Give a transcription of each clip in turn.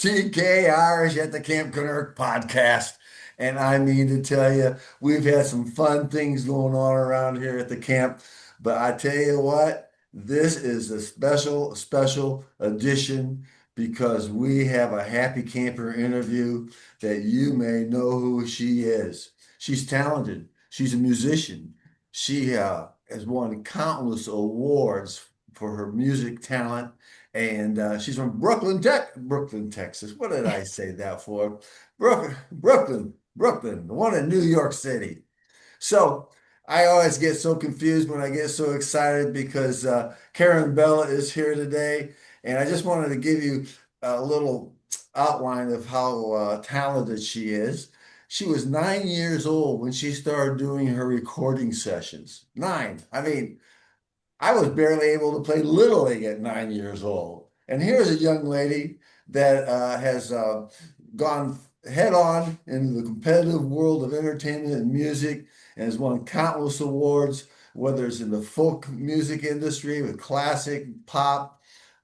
TK Irish at the Camp Kennerk podcast. And I mean to tell you, we've had some fun things going on around here at the camp. But I tell you what, this is a special edition because we have a happy camper interview that you may know who she is. She's talented. She's a musician. She has won countless awards for her music talent, and she's from Brooklyn, Texas. What did I say that for? Brooklyn, the one in New York City. So I always get so confused when I get so excited because Karen Bella is here today, and I just wanted to give you a little outline of how talented she is. She was 9 years old when she started doing her recording sessions. Nine. I mean, I was barely able to play Little League at 9 years old. And here's a young lady that has gone head on into the competitive world of entertainment and music and has won countless awards, whether it's in the folk music industry, with classic, pop,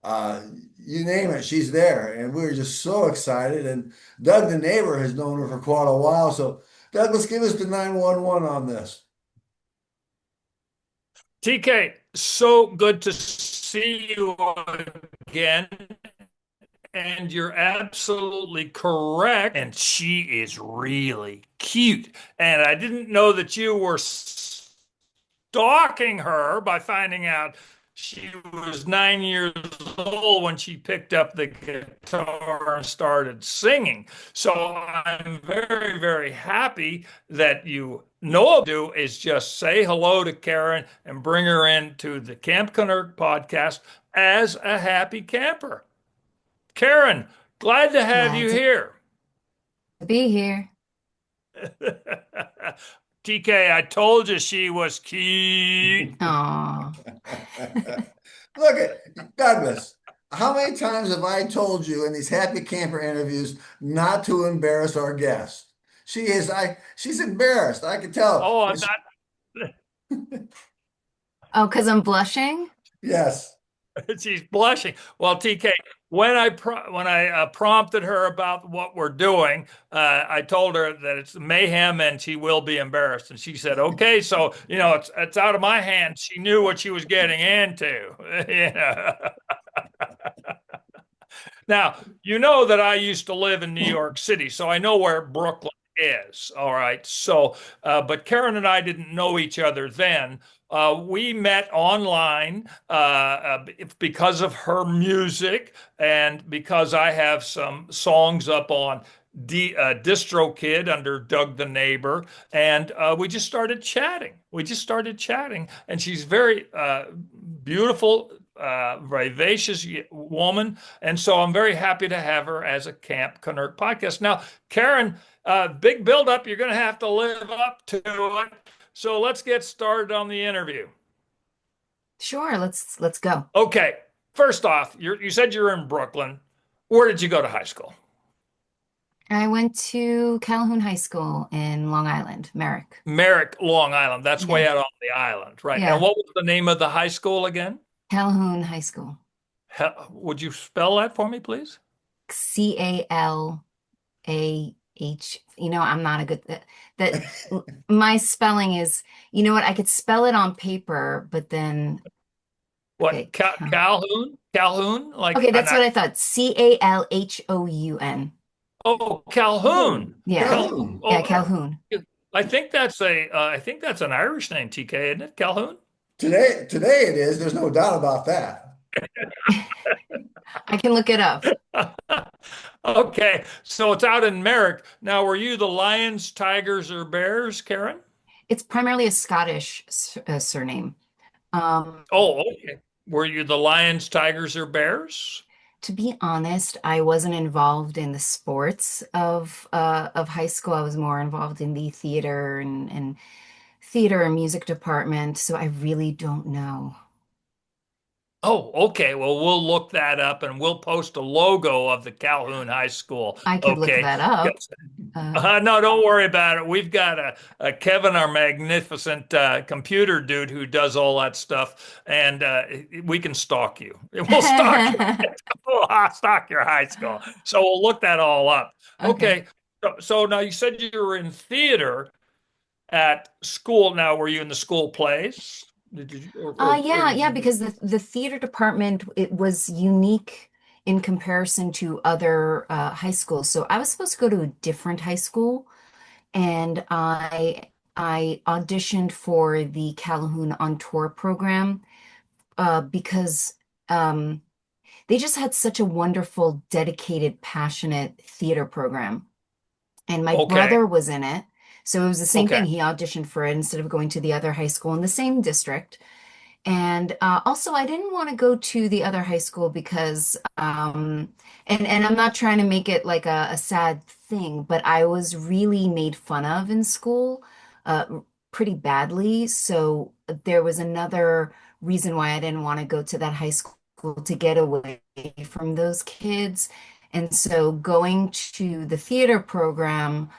uh, you name it, she's there. And we were just so excited. And Doug, the neighbor, has known her for quite a while. So, Doug, let's give us the 911 on this. TK, so good to see you again. And you're absolutely correct. And she is really cute. And I didn't know that you were stalking her by finding out she was 9 years old when she picked up the guitar and started singing. So I'm very, very happy that you know what to do is just say hello to Karen and bring her into the Camp Kennerk podcast as a happy camper. Karen, glad to have Glad you to here. be here. TK, I told you she was cute. Aw. Look at Douglas. How many times have I told you in these happy camper interviews not to embarrass our guest? She's embarrassed. I can tell. Oh, I'm not. Oh, because I'm blushing? Yes. She's blushing. Well, TK, when I prompted her about what we're doing, I told her that it's mayhem and she will be embarrassed, and she said, "Okay." So it's out of my hands. She knew what she was getting into. you know. Now, you know that I used to live in New York City, so I know where Brooklyn is. All right. So, but Karen and I didn't know each other then. We met online because of her music and because I have some songs up on DistroKid under Doug the Neighbor, and we just started chatting. And she's very beautiful, vivacious woman, and so I'm very happy to have her as a Camp Kennerk podcast. Now, Karen, big buildup. You're going to have to live up to it. So let's get started on the interview. Sure, let's go. Okay. First off, you said you're in Brooklyn. Where did you go to high school? I went to Calhoun High School in Long Island, Merrick. Merrick, Long Island. That's way Yeah, out on the island, right? And yeah. what was the name of the high school again? Calhoun High School. Would you spell that for me, please? Calah. I'm not a good that my spelling is, you know what? I could spell it on paper, but then What? okay. Calhoun? Calhoun? Like Okay, an that's what I thought. Calhoun. Oh, Calhoun. Yeah. Calhoun. Calhoun. Yeah, Oh, Calhoun. I think that's an Irish name, TK, isn't it? Calhoun. Today it is. There's no doubt about that. I can look it up. Okay, so it's out in Merrick. Now, were you the Lions, Tigers, or Bears, Karen? It's primarily a Scottish surname. Um, Oh, okay. Were you the Lions, Tigers, or Bears? to be honest, I wasn't involved in the sports of high school. I was more involved in the theater and theater and music department, so I really don't know. Oh, okay. Well, we'll look that up and we'll post a logo of the Calhoun High School. I could look Okay. that up. 'Cause- Uh, no, don't worry about it. We've got a Kevin, our magnificent computer dude who does all that stuff, and we can stalk you. We'll stalk you. We'll stalk your high school. So we'll look that all up. okay. Okay. So now you said you were in theater at school. Now, were you in the school plays? Did you, or Yeah, did yeah, you? because the theater department, it was unique in comparison to other high schools. So I was supposed to go to a different high school, and I auditioned for the Calhoun on Tour program because um, they just had such a wonderful, dedicated, passionate theater program. And my Okay. brother was in it. So it was the same Okay. thing. He auditioned for it instead of going to the other high school in the same district. And also, I didn't want to go to the other high school because, and I'm not trying to make it like a sad thing, but I was really made fun of in school, pretty badly. So there was another reason why I didn't want to go to that high school to get away from those kids. And so going to the theater program,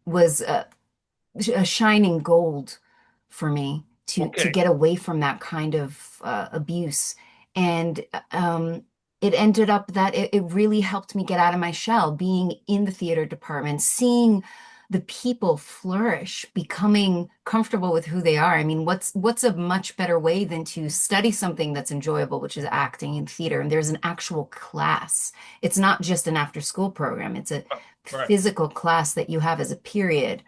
was a shining gold for me to Okay. get away from that kind of abuse. And it ended up that it really helped me get out of my shell, being in the theater department, seeing the people flourish, becoming comfortable with who they are. I mean, what's a much better way than to study something that's enjoyable, which is acting in theater, and there's an actual class. It's not just an after school program, it's a Right. physical class that you have as a period,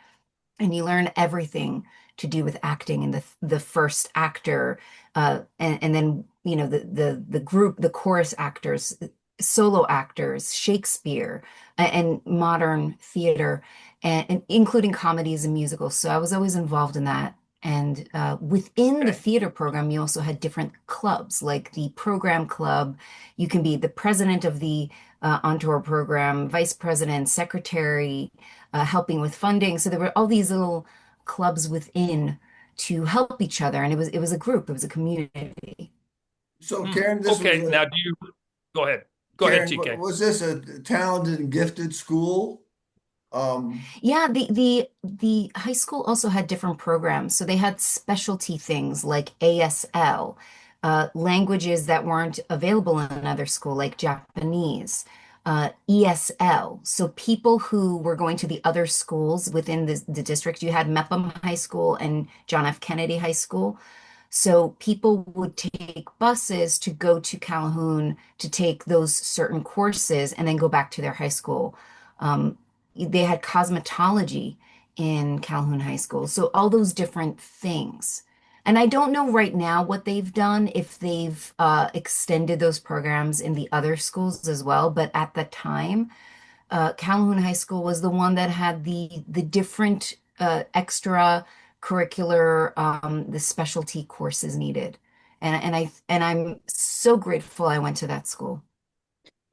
and you learn everything to do with acting and the first actor, and then the group, the chorus actors, solo actors, Shakespeare, and modern theater, and including comedies and musicals. So I was always involved in that. And within the Okay. theater program, you also had different clubs, like the program club. You can be the president of the on tour program, vice president, secretary, helping with funding. So there were all these little clubs within to help each other, and it was a group, it was a community. So Hmm. Karen, this was Okay. a Now, do you go ahead? Go ahead, Karen, TK. was this a talented and gifted school? Yeah, the high school also had different programs. So they had specialty things like ASL, languages that weren't available in another school, like Japanese, ESL. So people who were going to the other schools within the district, you had Mepham High School and John F. Kennedy High School. So people would take buses to go to Calhoun to take those certain courses and then go back to their high school. They had cosmetology in Calhoun High School. So all those different things. And I don't know right now what they've done, if they've extended those programs in the other schools as well. But at the time, Calhoun High School was the one that had the different extra curricular, the specialty courses needed. And I'm so grateful I went to that school.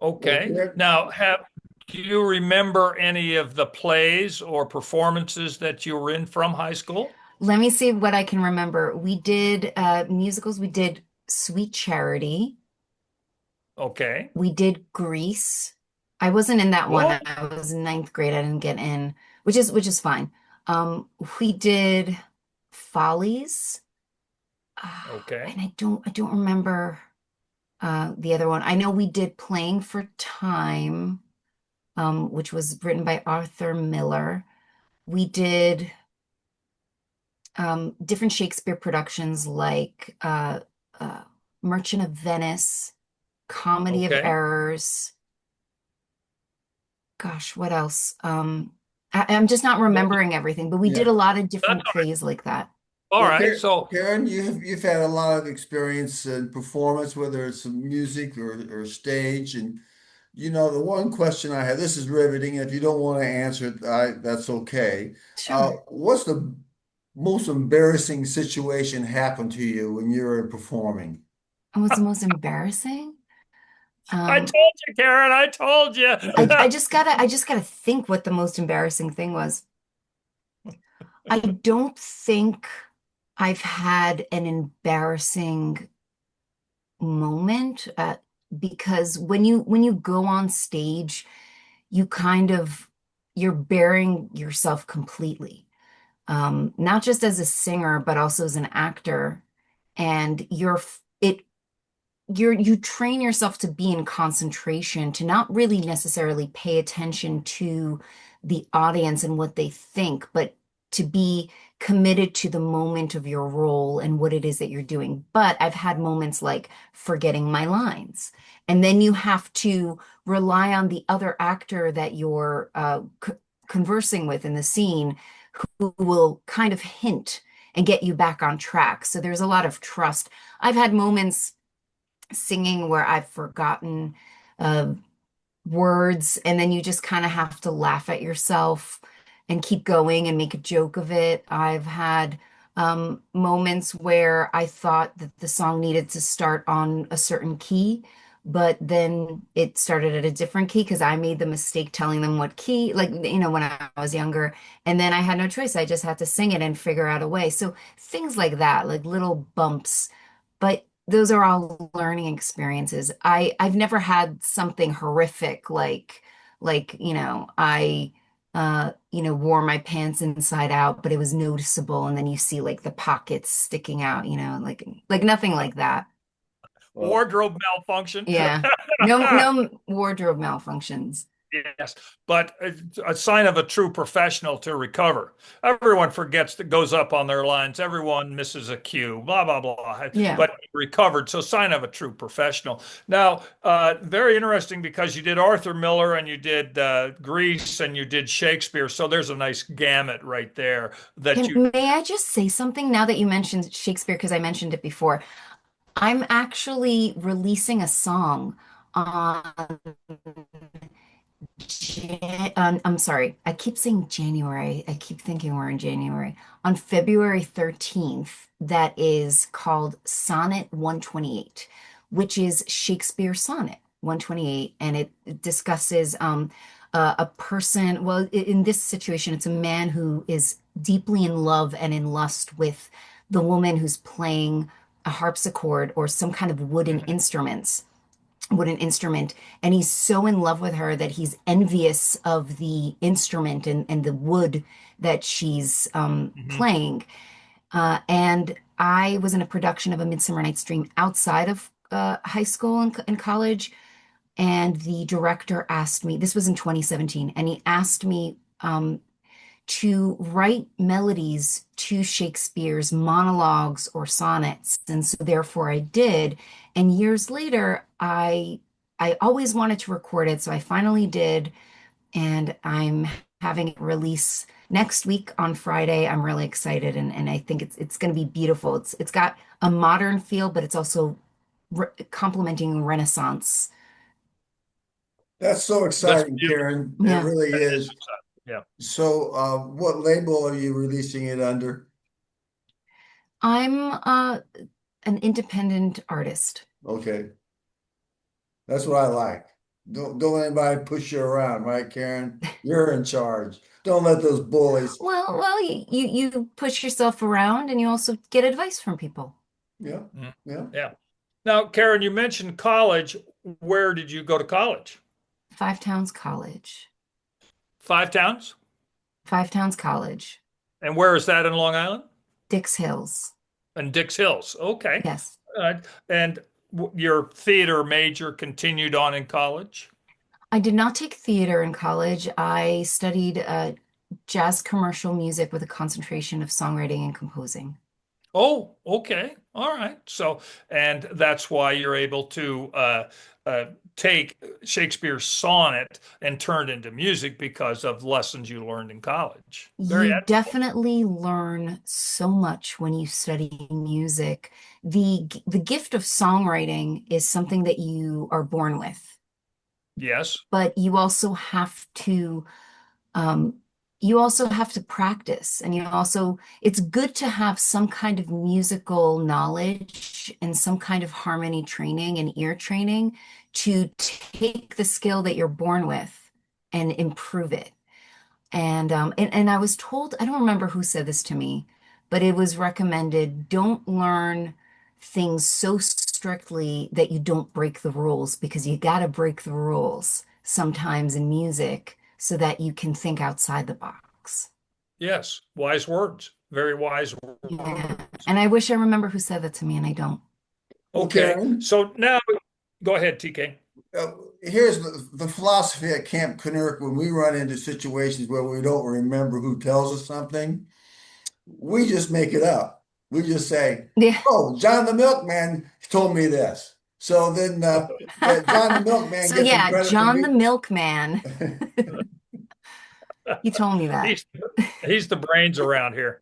Well, Okay. Karen, Now, have do you remember any of the plays or performances that you were in from high school? Let me see what I can remember. We did musicals. We did Sweet Charity. Okay. We did Grease. I wasn't in that one. What? I was in ninth grade. I didn't get in, which is fine. We did Follies. Okay. And I don't remember the other one. I know we did Playing for Time, which was written by Arthur Miller. We did different Shakespeare productions like Merchant of Venice, Comedy of Okay. Errors. Gosh, what else? I'm just not Well, remembering everything, but we did yeah. a lot of that's different plays like that. all Well, right. Karen, So, Karen, you've had a lot of experience in performance, whether it's music or stage. And the one question I have, this is riveting. If you don't want to answer it, that's okay. Sure. What's the most embarrassing situation happened to you when you were performing? And what's the most embarrassing? I Um, told you, Karen, I told you. I just gotta think what the most embarrassing thing was. I don't think I've had an embarrassing. moment, because when you go on stage, you kind of you're bearing yourself completely, not just as a singer, but also as an actor. And you train yourself to be in concentration, to not really necessarily pay attention to the audience and what they think, but to be committed to the moment of your role and what it is that you're doing. But I've had moments like forgetting my lines. And then you have to rely on the other actor that you're conversing with in the scene, who will kind of hint and get you back on track. So there's a lot of trust. I've had moments singing where I've forgotten uh, words, and then you just kind of have to laugh at yourself and keep going and make a joke of it. I've had moments where I thought that the song needed to start on a certain key, but then it started at a different key because I made the mistake telling them what key, like, when I was younger. And then I had no choice. I just had to sing it and figure out a way. So things like that, like little bumps. But those are all learning experiences. I've never had something horrific like, I wore my pants inside out, but it was noticeable, and then you see like the pockets sticking out, like nothing like that. Well, Wardrobe malfunction. Yeah. No wardrobe malfunctions. Yes, but a sign of a true professional to recover. Everyone forgets that goes up on their lines. Everyone misses a cue, blah, blah, blah. Yeah. But recovered. So sign of a true professional. Now, very interesting because you did Arthur Miller and you did Grease and you did Shakespeare. So there's a nice gamut right there that you. May I just say something now that you mentioned Shakespeare, because I mentioned it before? I'm actually releasing a song on I'm sorry. I keep saying January. I keep thinking we're in January. On February 13th, that is called Sonnet 128, which is Shakespeare's Sonnet 128. And it discusses a person, well, in this situation, it's a man who is deeply in love and in lust with the woman who's playing a harpsichord or some kind of wooden instrument, and he's so in love with her that he's envious of the instrument and the wood that she's Mhm. playing. And I was in a production of A Midsummer Night's Dream outside of high school and college, and the director asked me, this was in 2017, and he asked me to write melodies to Shakespeare's monologues or sonnets. And so therefore I did. And years later, I always wanted to record it, so I finally did, and I'm having it release next week on Friday. I'm really excited, and I think it's going to be beautiful. It's got a modern feel, but it's also complementing Renaissance. that's so That's exciting, beautiful. Karen. It Yeah. really That is is. exciting. Yeah. So, what label are you releasing it under? I'm an independent artist. Okay, that's what I like. Don't let anybody push you around, right, Karen? You're in charge. Don't let those bullies. Well, you push yourself around and you also get advice from people. Yeah, Mhm. yeah. Yeah. Now, Karen, you mentioned college. Where did you go to college? Five Towns College. Five Towns? Five Towns College. And where is that in Long Island? Dix Hills. And Dix Hills. Okay. Yes. And your theater major continued on in college? I did not take theater in college. I studied jazz commercial music with a concentration of songwriting and composing. Oh, okay. All right. So, and that's why you're able to uh, take Shakespeare's sonnet and turn it into music because of lessons you learned in college. Very You admirable. definitely learn so much when you study music. The gift of songwriting is something that you are born with, Yes. but um, you also have to practice, and it's good to have some kind of musical knowledge and some kind of harmony training and ear training to take the skill that you're born with and improve it. And I was told, I don't remember who said this to me, but it was recommended, don't learn things so strictly that you don't break the rules because you got to break the rules sometimes in music so that you can think outside the box. Yes, wise words. Very wise Yeah. words. And I wish I remember who said that to me, and I don't. Well, Okay, Karen, so now go ahead, TK. uh, here's the philosophy at Camp Kennerk when we run into situations where we don't remember who tells us something, we just make it up. We just say, Yeah. "Oh, John the Milkman told me this." So then that John the Milkman So gets some yeah, credit for John the me. Milkman, he told me that. He's he's the brains around here.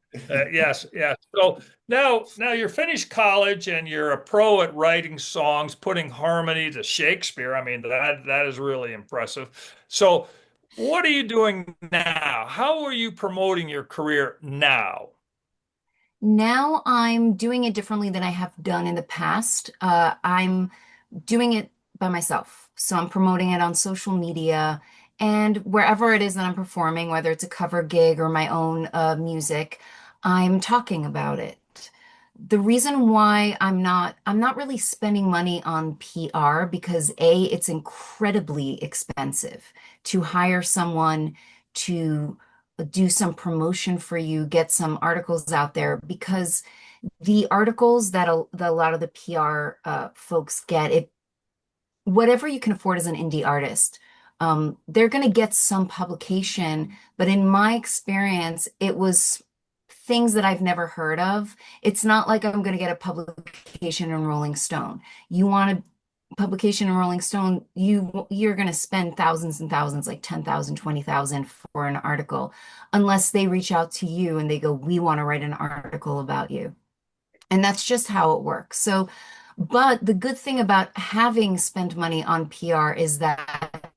Yes, yes. So now you're finished college and you're a pro at writing songs, putting harmony to Shakespeare. I mean that is really impressive. So what are you doing now? How are you promoting your career now? Now I'm doing it differently than I have done in the past. I'm doing it by myself. So I'm promoting it on social media and wherever it is that I'm performing, whether it's a cover gig or my own music, I'm talking about it. The reason why I'm not really spending money on PR because A, it's incredibly expensive to hire someone to do some promotion for you, get some articles out there because the articles that a lot of the PR folks get, it whatever you can afford as an indie artist, they're going to get some publication. But in my experience, it was things that I've never heard of. It's not like I'm going to get a publication in Rolling Stone. You want a publication in Rolling Stone, you're going to spend thousands and thousands, like 10,000, 20,000 for an article, unless they reach out to you and they go, "We want to write an article about you." And that's just how it works. So, but the good thing about having spent money on PR is that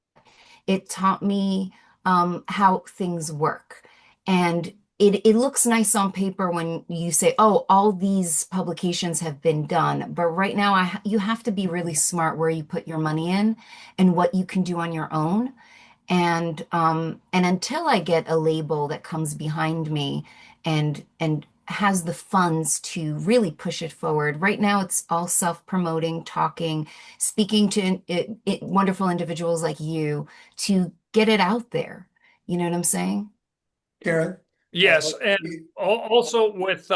it taught me how things work. And it looks nice on paper when you say, "Oh, all these publications have been done." But right now, you have to be really smart where you put your money in and what you can do on your own. And until I get a label that comes behind me and has the funds to really push it forward. Right now, it's all self-promoting, talking, speaking to wonderful individuals like you to get it out there. You know what I'm saying? Karen, Yes, and you- also with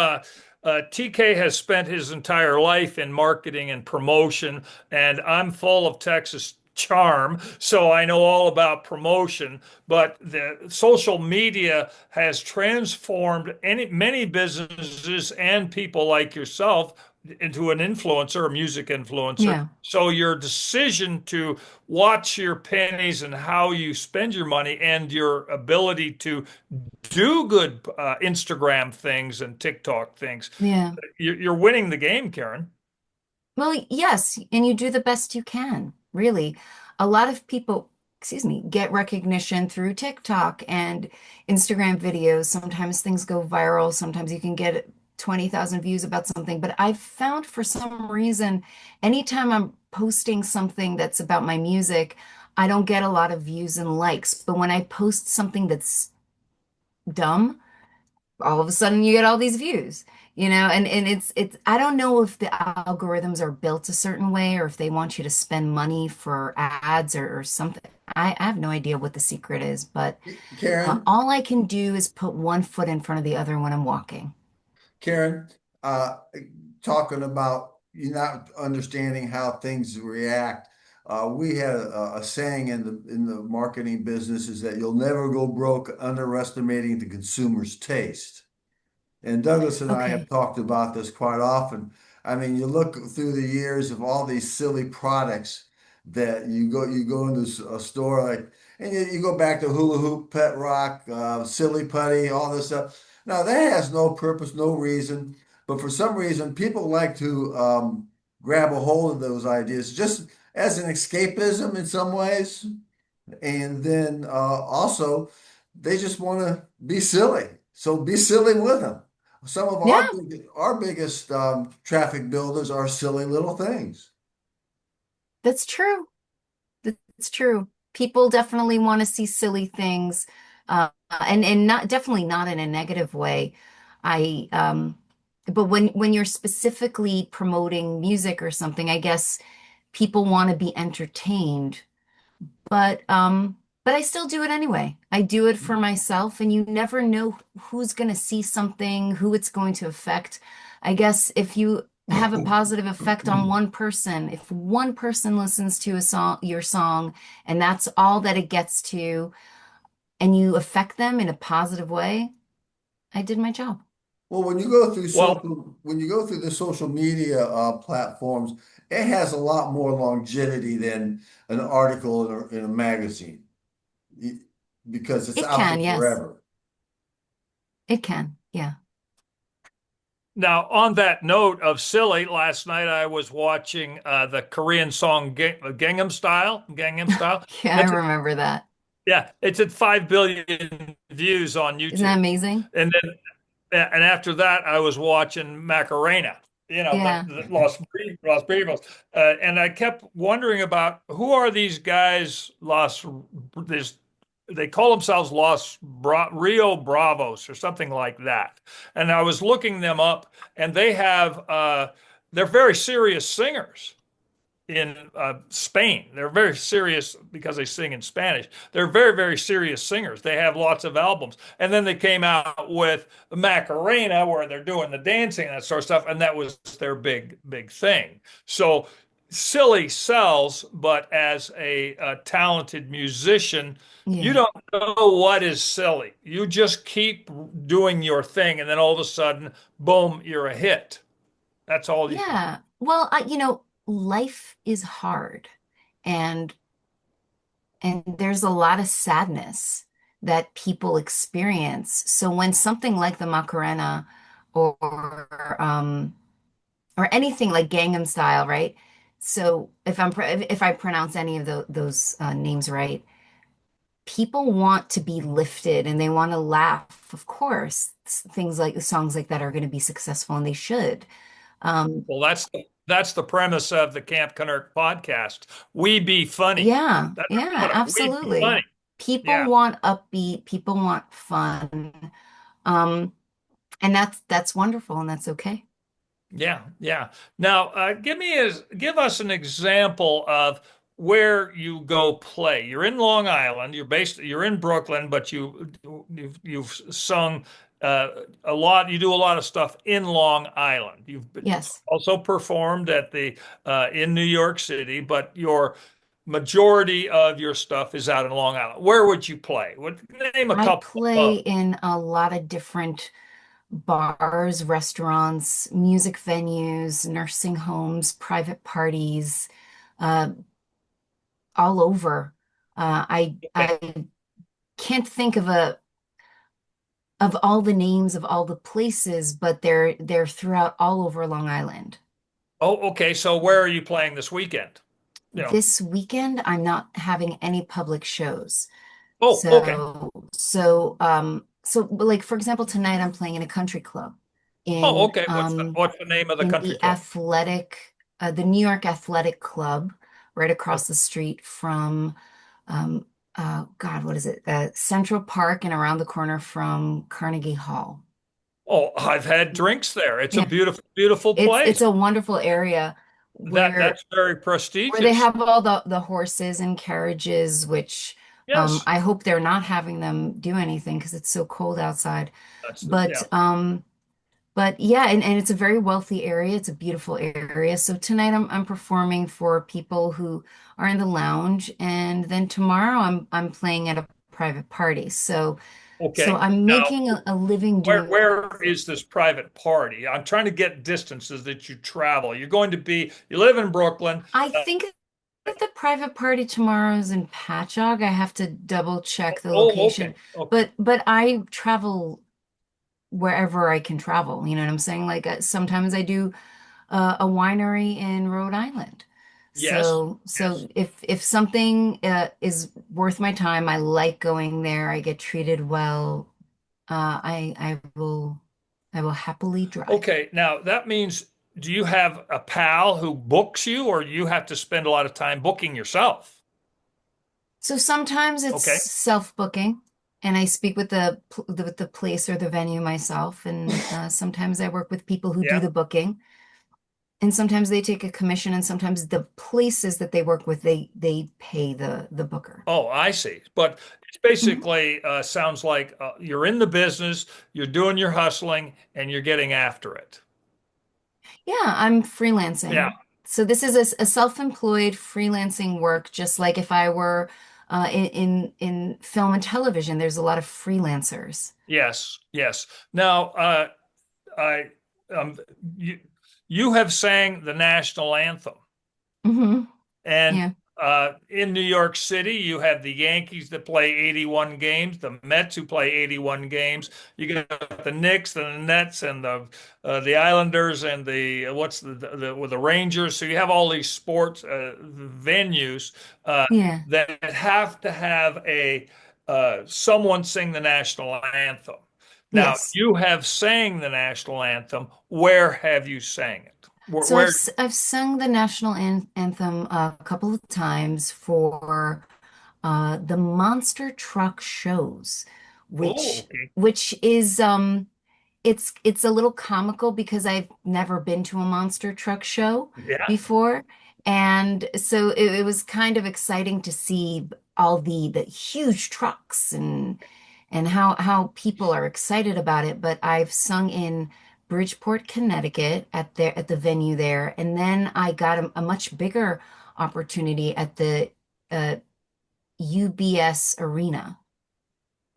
TK has spent his entire life in marketing and promotion, and I'm full of Texas charm, so I know all about promotion. But the social media has transformed many businesses and people like yourself into an influencer, a music influencer. Yeah, So your decision to watch your pennies and how you spend your money and your ability to do good Instagram things and TikTok things. yeah. You're winning the game, Karen. Well, yes, and you do the best you can, really. A lot of people, excuse me, get recognition through TikTok and Instagram videos. Sometimes things go viral, sometimes you can get 20,000 views about something. But I've found for some reason, anytime I'm posting something that's about my music, I don't get a lot of views and likes. But when I post something that's dumb, all of a sudden you get all these views, and it's I don't know if the algorithms are built a certain way or if they want you to spend money for ads or something. I have no idea what the secret is, but Karen, all I can do is put one foot in front of the other when I'm walking. Karen, uh, talking about you not understanding how things react. We had a saying in the marketing business is that you'll never go broke underestimating the consumer's taste. And Douglas and I have Okay. talked about this quite often. I mean, you look through the years of all these silly products that you go into a store like, and you go back to hula hoop, pet rock, silly putty, all this stuff. Now that has no purpose, no reason, but for some reason people like to grab a hold of those ideas just as an escapism in some ways. And then also, they just want to be silly. So be silly with them. Some of Yeah, our biggest traffic builders are silly little things. that's true. That's true. People definitely want to see silly things, and not definitely not in a negative way. I But when you're specifically promoting music or something, I guess people want to be entertained. But I still do it anyway. I do it for myself, and you never know who's going to see something, who it's going to affect. I guess if you have a positive effect on one person, if one person listens to a song, your song, and that's all that it gets to, and you affect them in a positive way, I did my job. Well, when you go through Well, the social media platforms, it has a lot more longevity than an article in a magazine Y- because it's It out there can, yes. forever. It can. Yeah. now on that note of silly, last night I was watching the Korean song Gangnam Style. Gangnam Style. Yeah, I It's remember that. yeah, it's at 5 billion views on Isn't that YouTube. amazing? And then and after that, I was watching Macarena, Yeah. the Los Bravos. And I kept wondering about who are these guys, this, they call themselves Rio Bravos or something like that. And I was looking them up, and they're very serious singers in Spain. They're very serious because they sing in Spanish. They're very, very serious singers. They have lots of albums. And then they came out with Macarena, where they're doing the dancing and that sort of stuff. And that was their big, big thing. So silly sells, but as a talented musician, you Yeah. don't know what is silly. You just keep doing your thing, and then all of a sudden, boom, you're a hit. That's all you can. Yeah. Well, life is hard and there's a lot of sadness that people experience. So when something like the Macarena or or anything like Gangnam Style, right? So if I pronounce any of those names right, people want to be lifted and they want to laugh. Of course, things like songs like that are going to be successful and they should. Um, Well, that's the premise of the Camp Kennerk podcast. We be funny. Yeah, That's yeah, our motto. We be absolutely. funny. People Yeah, want upbeat, people want fun. Um, and that's wonderful and that's okay. yeah, yeah. Now, give us an example of where you go play. You're in Long Island. You're in Brooklyn, but you've sung a lot. You do a lot of stuff in Long Island. Yes. Also performed at the in New York City, but your majority of your stuff is out in Long Island. Where would you play? Name a I couple play of. in a lot of different bars, restaurants, music venues, nursing homes, private parties, uh, all over. I can't think of all the names of all the places, but they're throughout all over Long Island. Oh, okay. So where are you playing this weekend? You know. This weekend, I'm not having any public shows. Oh, okay. So like for example, tonight I'm playing in a country club Oh, in okay. What's the name of the in country club? the New York Athletic Club, right Oh, across the street from um God, what is it? Central Park and around the corner from Carnegie Hall. oh, I've had drinks there. It's a Yeah, beautiful, beautiful it's place. a wonderful area where That's very they prestigious. have all the horses and carriages, which Yes. I hope they're not having them do anything because it's so cold outside. But Yeah. yeah, and it's a very wealthy area. It's a beautiful area. So tonight I'm performing for people who are in the lounge, and then tomorrow I'm playing at a private party. So Okay. I'm Now, making a living where doing. where is this private party? I'm trying to get distances that you travel. You live in Brooklyn. I Uh, think that the private party tomorrow is in Patchogue. I have to double check the oh, okay. location. Okay. But I travel wherever I can travel. You know what I'm saying? Like sometimes I do a winery in Rhode Island. Yes. So Yes. if something is worth my time, I like going there. I get treated well. I will happily drive. Okay. Now that means, do you have a pal who books you, or you have to spend a lot of time booking yourself? So sometimes it's Okay. self-booking and I speak with the place or the venue myself, and sometimes I work with people who do Yeah. the booking, and sometimes they take a commission, and sometimes the places that they work with they pay the booker. Oh, I see. But it's Mhm. basically sounds like you're in the business, you're doing your hustling, and you're getting after it. Yeah, I'm Yeah. freelancing. So this is a self-employed freelancing work, just like if I were in film and television, there's a lot of freelancers. Yes. Yes. Now, I um, you you have sang the national anthem. Hmm. And Yeah. in New York City, you have the Yankees that play 81 games, the Mets who play 81 games. You got the Knicks and the Nets and the Islanders and the what's with the Rangers. So you have all these sports venues uh, Yeah. that have to have a someone sing the national anthem. Now, Yes. you have sang the national anthem. Where have you sang it? So Where I've sung the national anthem a couple of times for the monster truck shows, oh, which okay. which is it's a little comical because I've never been to a monster truck show Yeah. before. And so it was kind of exciting to see all the huge trucks and how people are excited about it. But I've sung in Bridgeport, Connecticut at the venue there, and then I got a much bigger opportunity at the uh, UBS Arena.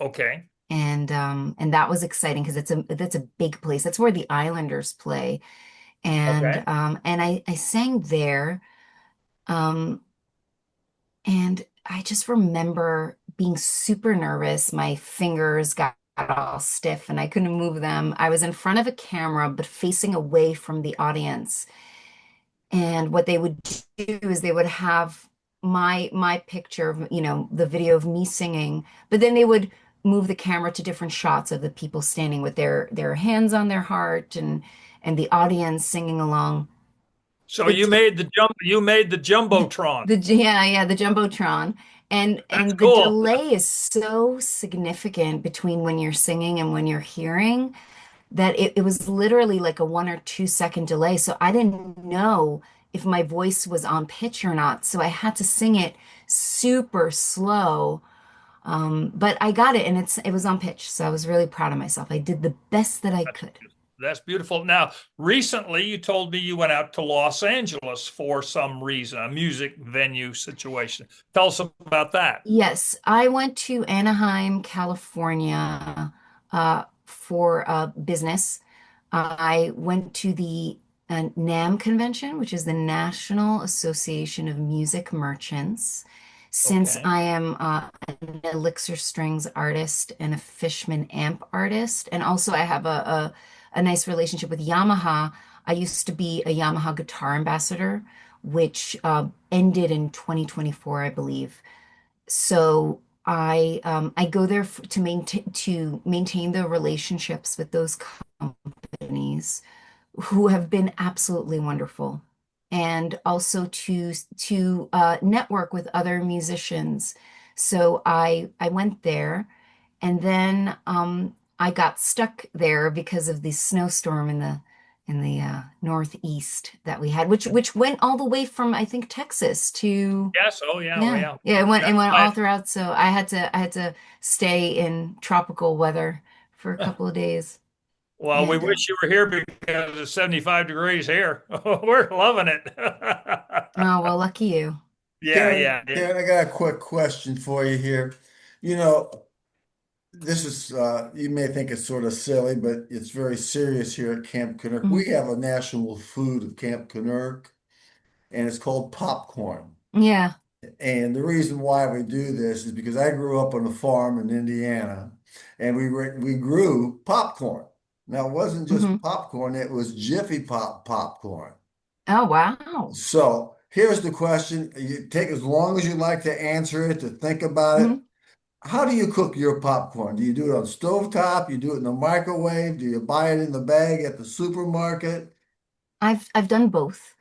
Okay. And that was exciting because that's a big place. That's where the Islanders play. Okay. And I sang there. Um and I just remember being super nervous. My fingers got all stiff and I couldn't move them. I was in front of a camera but facing away from the audience. And what they would do is they would have my picture of, the video of me singing, but then they would move the camera to different shots of the people standing with their hands on their heart and the audience singing along. So It's you made the Jumbotron. the Jumbotron. That's And the cool. delay is so significant between when you're singing and when you're hearing that it was literally like a 1 or 2 second delay. So I didn't know if my voice was on pitch or not. So I had to sing it super slow. But I got it and it was on pitch. So I was really proud of myself. I did the best that I That's could. that's beautiful. Now, recently you told me you went out to Los Angeles for some reason, a music venue situation. Tell us about that. Yes, I went to Anaheim, California, for business. I went to the NAM convention, which is the National Association of Music Merchants. Since Okay. I am an Elixir Strings artist and a Fishman amp artist, and also I have a nice relationship with Yamaha. I used to be a Yamaha guitar ambassador, which ended in 2024, I believe. So I go there to maintain the relationships with those companies who have been absolutely wonderful, and also to network with other musicians. So I went there, and then I got stuck there because of the snowstorm in the Northeast that we had, which went all the way from I think Texas to. Yes. Oh, yeah. Oh, Yeah, yeah. yeah, it went I, all throughout. So I had to stay in tropical weather for a couple of days. well, we And wish you were here because it's 75 degrees here. We're loving it. oh well, lucky you. Yeah, Karen, yeah, yeah. Karen, I got a quick question for you here. You know, this is you may think it's sort of silly, but it's very serious here at Camp Kennerk. Mhm. We have a national food of Camp Kennerk, and it's called popcorn. Yeah. And the reason why we do this is because I grew up on a farm in Indiana, and we grew popcorn. Now, it wasn't Hmm. just popcorn, it was Jiffy Pop popcorn. Oh wow. So here's the question. You take as long as you like to answer it, to think about it. Mhm. How do you cook your popcorn? Do you do it on stovetop? You do it in the microwave? Do you buy it in the bag at the supermarket? I've done both.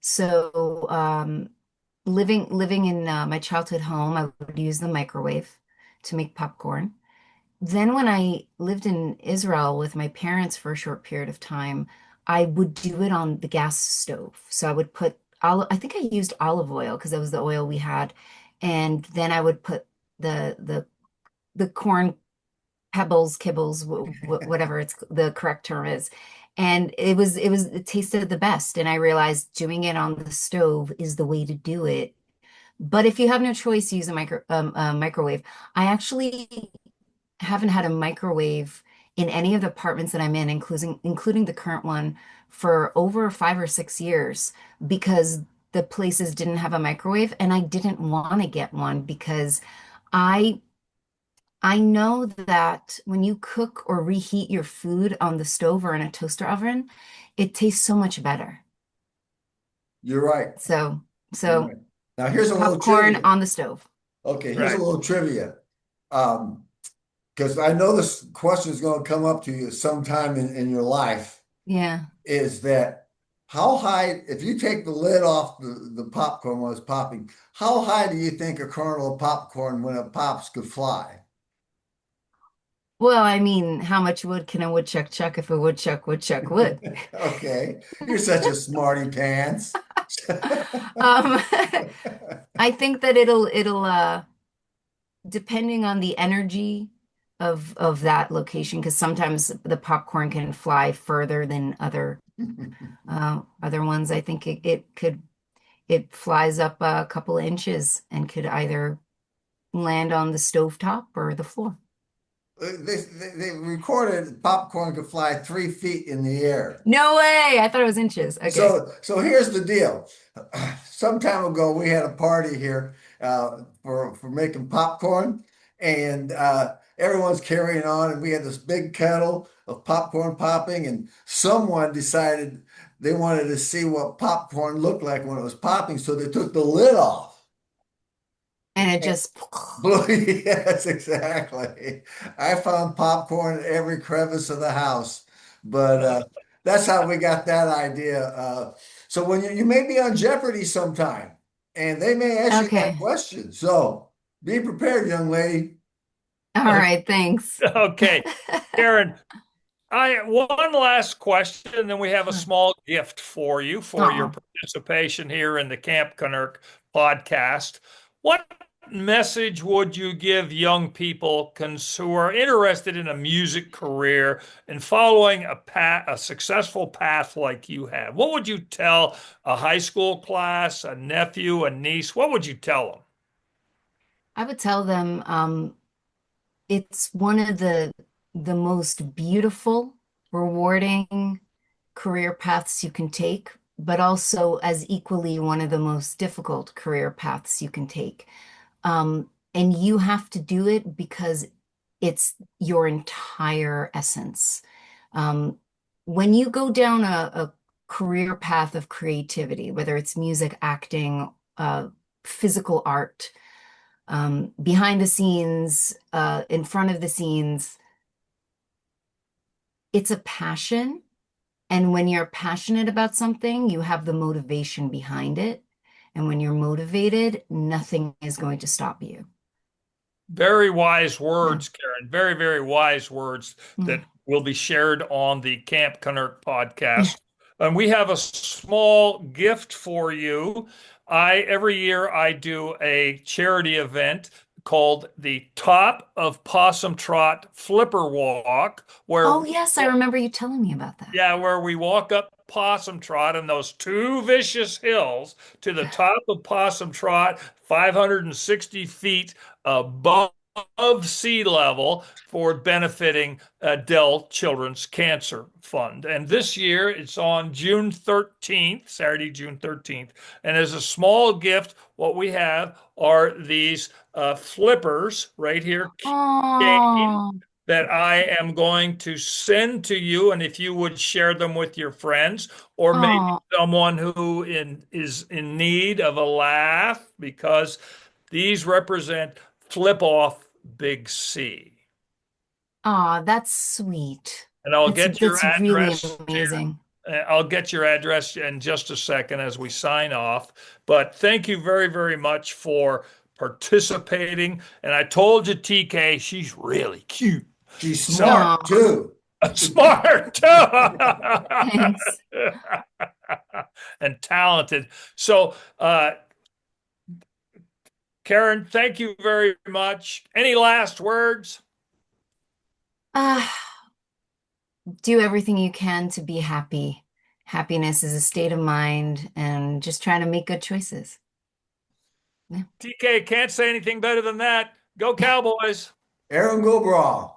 So living in my childhood home, I would use the microwave to make popcorn. then when I lived in Israel with my parents for a short period of time, I would do it on the gas stove. So I would put I think I used olive oil because that was the oil we had. And then I would put the corn pebbles, kibbles, whatever it's the correct term is. And it tasted the best. And I realized doing it on the stove is the way to do it. But if you have no choice, use a microwave. I actually haven't had a microwave in any of the apartments that I'm in, including the current one, for over 5 or 6 years because the places didn't have a microwave, and I didn't want to get one because I I know that when you cook or reheat your food on the stove or in a toaster oven, it tastes so much better. You're right. So You're so right. Now here's a little popcorn trivia. on the stove. Okay, here's a Right. little trivia. Um, because I know this question is going to come up to you sometime in your life, Yeah. is that how high, if you take the lid off the popcorn while it's popping, how high do you think a kernel of popcorn when it pops could fly? Well, I mean, how much wood can a woodchuck chuck if a woodchuck would chuck wood? Okay, you're such a smarty pants. Um, I think that it'll depending on the energy of that location, because sometimes the popcorn can fly further than other ones. I think it flies up a couple of inches and could either land on the stovetop or the floor. They recorded popcorn could fly 3 feet in the air. No way! I thought it was inches. Okay. So here's the deal. Some time ago, we had a party here for making popcorn, and everyone's carrying on, and we had this big kettle of popcorn popping, and someone decided they wanted to see what popcorn looked like when it was popping, so they took the lid off. And it just Blue, yes, exactly. I found popcorn in every crevice of the house, but that's how we got that idea. So when you may be on Jeopardy sometime, and they may ask you that okay. question. So be prepared, young lady. All right, thanks. Okay, Karen, I one last question, then we have a Sure. small gift for you for your Oh, participation here in the Camp Kennerk podcast. What message would you give young people who are interested in a music career and following a successful path like you have? What would you tell a high school class, a nephew, a niece? What would you tell them? I would tell them it's one of the most beautiful, rewarding career paths you can take, but also as equally one of the most difficult career paths you can take. And you have to do it because it's your entire essence. Um, when you go down a career path of creativity, whether it's music, acting, physical art, behind the scenes, in front of the scenes, it's a passion. And when you're passionate about something, you have the motivation behind it. And when you're motivated, nothing is going to stop you. Very wise Yeah. words, Karen. Very, very wise words Mm. that will be shared on the Camp Kennerk Yeah. podcast. And we have a small gift for you. Every year I do a charity event called the Top of Possum Trot Flipper Walk, where Oh, yes, I remember you telling me about that. yeah, where we walk up Possum Trot and those two vicious hills to the top of Possum Trot, 560 feet above sea level for benefiting Dell Children's Cancer Fund. And this year it's on June 13th, Saturday, June 13th. And as a small gift, what we have are these flippers right here Oh, that I am going to send to you, and if you would share them with your friends, or maybe oh, someone who is in need of a laugh, because these represent flip off Big C. oh, that's sweet. And I'll That's get your that's really address here. amazing. I'll get your address in just a second as we sign off. But thank you very, very much for participating. And I told you, TK, she's really cute. She's So smart Aw, too. smart too. thanks. And talented. So, Karen, thank you very much. Any last words? Ah, do everything you can to be happy. Happiness is a state of mind, and just trying to make good choices. Yeah. TK can't say anything better than that. Go Cowboys. Aaron Gobraw.